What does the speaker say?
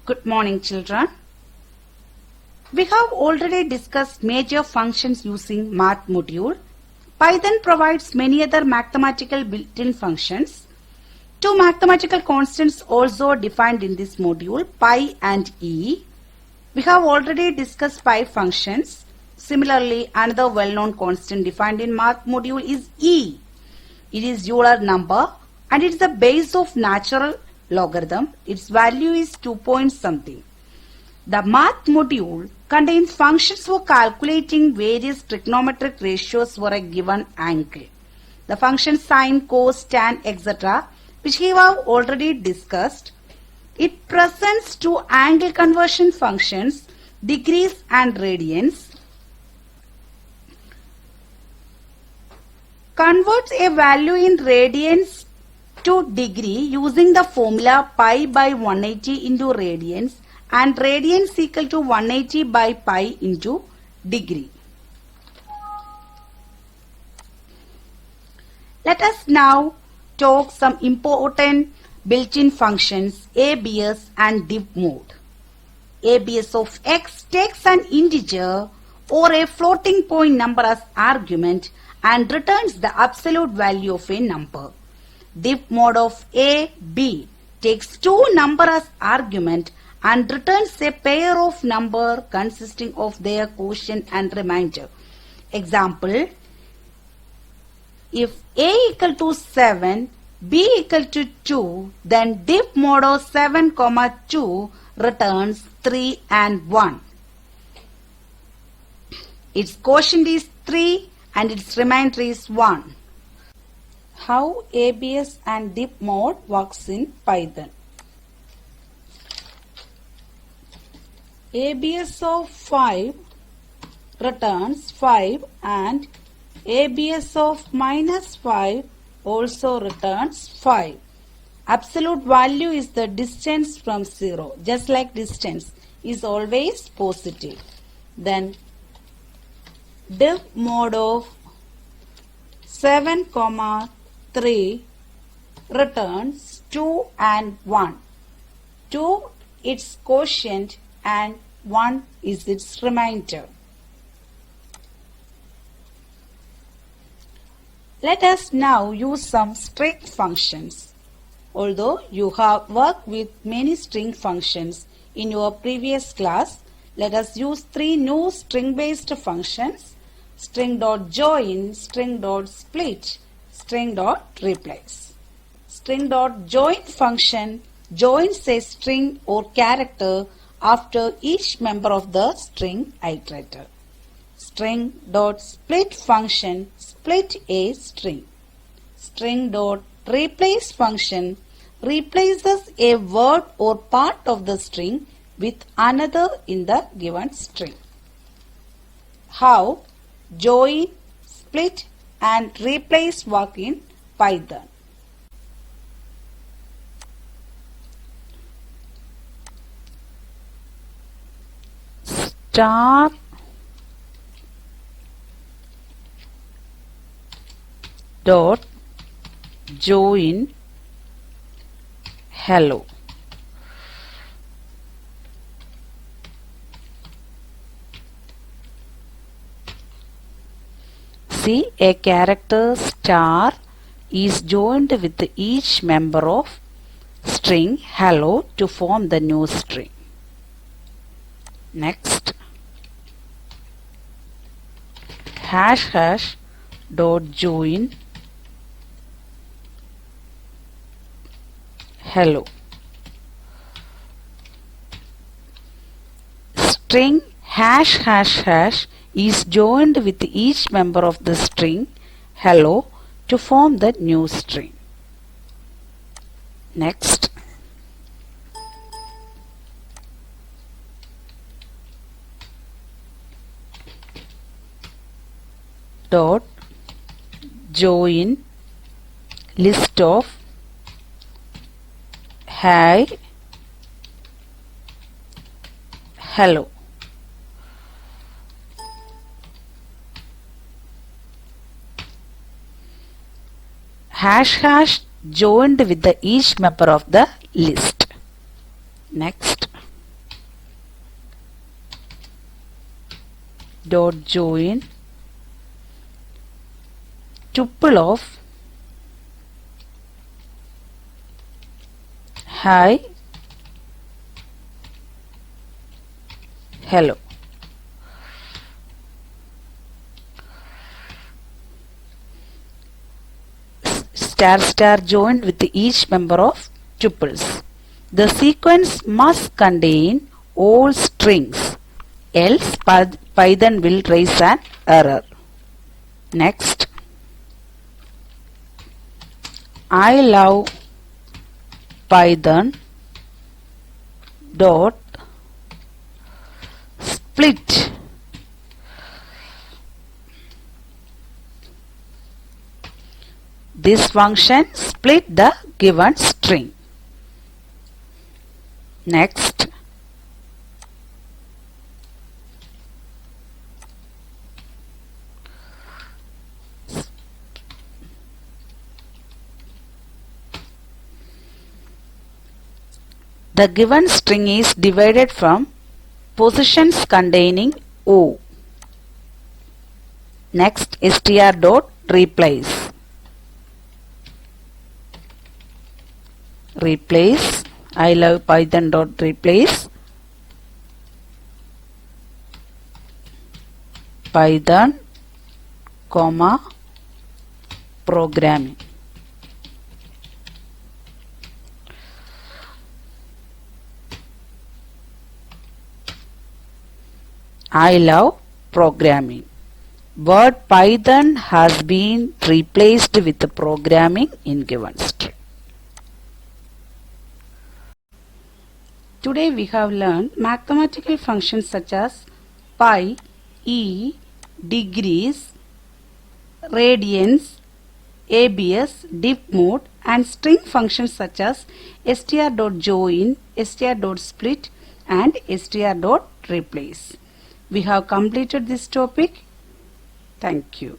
Good morning, children. We have already discussed major functions using math module. Python provides many other mathematical built-in functions. Two mathematical constants also defined in this module, pi and e. We have already discussed pi functions. Similarly, another well-known constant defined in math module is e. It is Euler number and it is the base of natural logarithm. Its value is 2 point something. The math module contains functions for calculating various trigonometric ratios for a given angle. The functions sine, cos, tan, etc., which we have already discussed. It presents two angle conversion functions, degrees and radians. Converts a value in radians to degree using the formula pi by 180 into radians and radians equal to 180 by pi into degree. Let us now talk some important built-in functions ABS and div mode. ABS of x takes an integer or a floating point number as argument and returns the absolute value of a number. Div mode of A, B takes two numbers as argument and returns a pair of number consisting of their quotient and remainder. Example, if A equal to 7, B equal to 2, then div mode of 7, 2 returns 3 and 1. Its quotient is 3 and its remainder is 1. How ABS and div mode works in Python. ABS of 5 returns 5 and ABS of minus 5 also returns 5. Absolute value is the distance from 0. Just like distance is always positive. Then div mode of 7, 3 returns 2 and 1. 2 its quotient and 1 is its remainder. Let us now use some string functions. Although you have worked with many string functions in your previous class, let us use three new string-based functions: string.join, string.split, string.replace. String.join function joins a string or character after each member of the string iterator. String.split function split a string. String.replace function replaces a word or part of the string with another in the given string. How join, split and replace work in Python. Star dot join hello. See, a character star is joined with each member of string hello to form the new string. Next, hash dot join hello. String hash is joined with each member of the string hello to form the new string. Next, dot join list of hi hello. Hash joined with the each member of the list. Next, dot join tuple of hi, hello. Star star joined with each member of tuples. The sequence must contain all strings, else Python will raise an error. Next, I love Python dot split this function split the given string. Next, the given string is divided from positions containing O. Next, str dot replace. Replace I love Python dot replace Python comma programming. I love programming. Word Python has been replaced with programming in given string. Today we have learned mathematical functions such as pi, e, degrees, radians, abs, diff mode and string functions such as str.join, str.split and str.replace. We have completed this topic. Thank you.